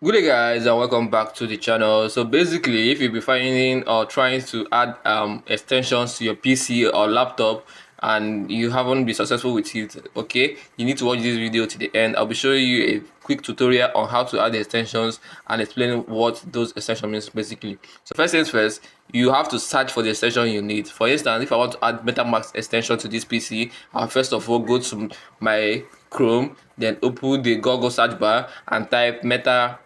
Good day guys, and welcome back to the channel. So basically, if you'll be finding or trying to add extensions to your PC or laptop and you haven't been successful with it, okay, you need to watch this video to the end. I'll be showing you a quick tutorial on how to add the extensions and explaining what those extensions means basically. So first things first, you have to search for the extension you need. For instance, if I want to add MetaMask extension to this PC, I'll first of all go to my Chrome, then open the Google search bar and type MetaMask.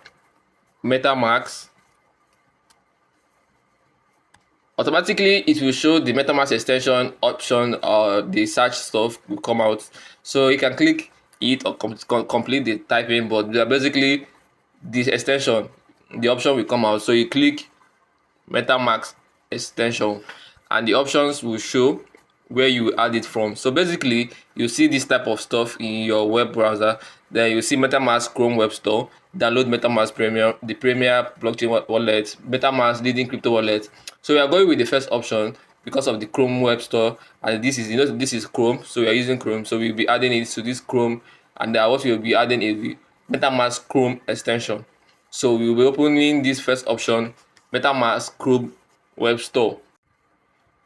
Automatically it will show the MetaMask extension option, or the search stuff will come out, so you can click it or complete the typing. But basically this extension, the option will come out, so you click MetaMask extension and the options will show where you add it from. So basically you see this type of stuff in your web browser, then you see MetaMask Chrome Web Store, download MetaMask Premier, the Premier blockchain wallet, MetaMask leading crypto wallet. So we are going with the first option because of the Chrome Web Store, and this is, this is Chrome, so we are using Chrome, so we'll be adding it to this Chrome. And what we'll be adding is the MetaMask Chrome extension. So we'll be opening this first option, MetaMask Chrome Web Store.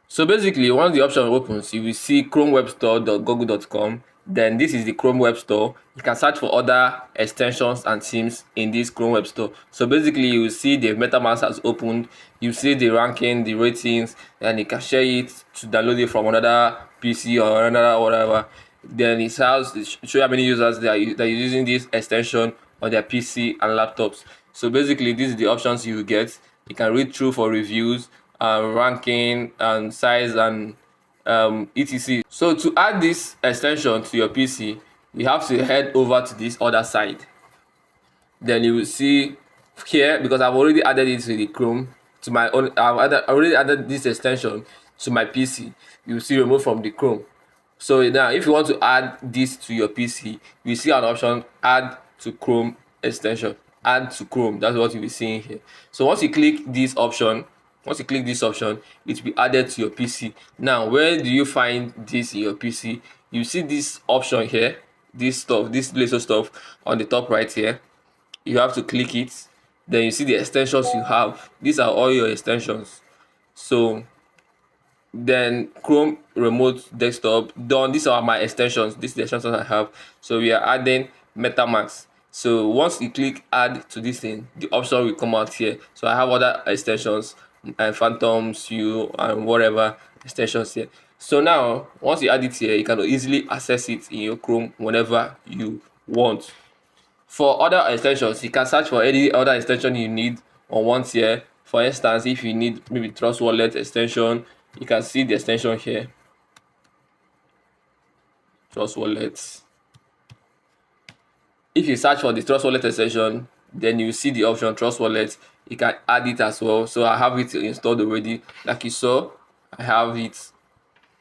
So basically, once the option opens, you will see chromewebstore.google.com. Then this is the Chrome Web Store. You can search for other extensions and themes in this Chrome Web Store. So basically, you will see the MetaMask has opened. You see the ranking, the ratings, and you can share it to download it from another PC or another whatever. Then it show how many users that are using this extension on their PC and laptops. So basically, these are the options you will get. You can read through for reviews, ranking and size and etc. So to add this extension to your PC, you have to head over to this other side. Then you will see here, because I've already added it to the Chrome, to my own, already added this extension to my PC. You will see remove from the Chrome. So now if you want to add this to your PC, you see an option, add to Chrome extension, add to Chrome. That's what you'll be seeing here. So once you click this option, it will be added to your PC. Now where do you find this in your PC? You see this option here, this little stuff on the top right here. You have to click it. Then you see the extensions you have. These are all your extensions. So then Chrome remote desktop done. These are my extensions. These are the extensions I have. So we are adding MetaMask. So once you click add to this thing, the option will come out here. So I have other extensions and Phantoms, you and whatever extensions here. So now once you add it here, you can easily access it in your Chrome whenever you want. For other extensions, you can search for any other extension you need or want here. For instance, if you need maybe Trust Wallet extension, you can see the extension here, Trust Wallet. If you search for the Trust Wallet extension, then you see the option Trust Wallet. You can add it as well. So I have it installed already. Like you saw, I have it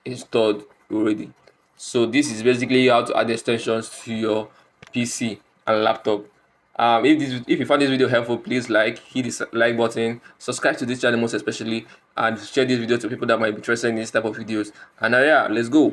installed already. So this is basically how to add extensions to your PC and laptop. If you found this video helpful, please hit this like button, subscribe to this channel most especially, and share this video to people that might be interested in this type of videos. And yeah, let's go.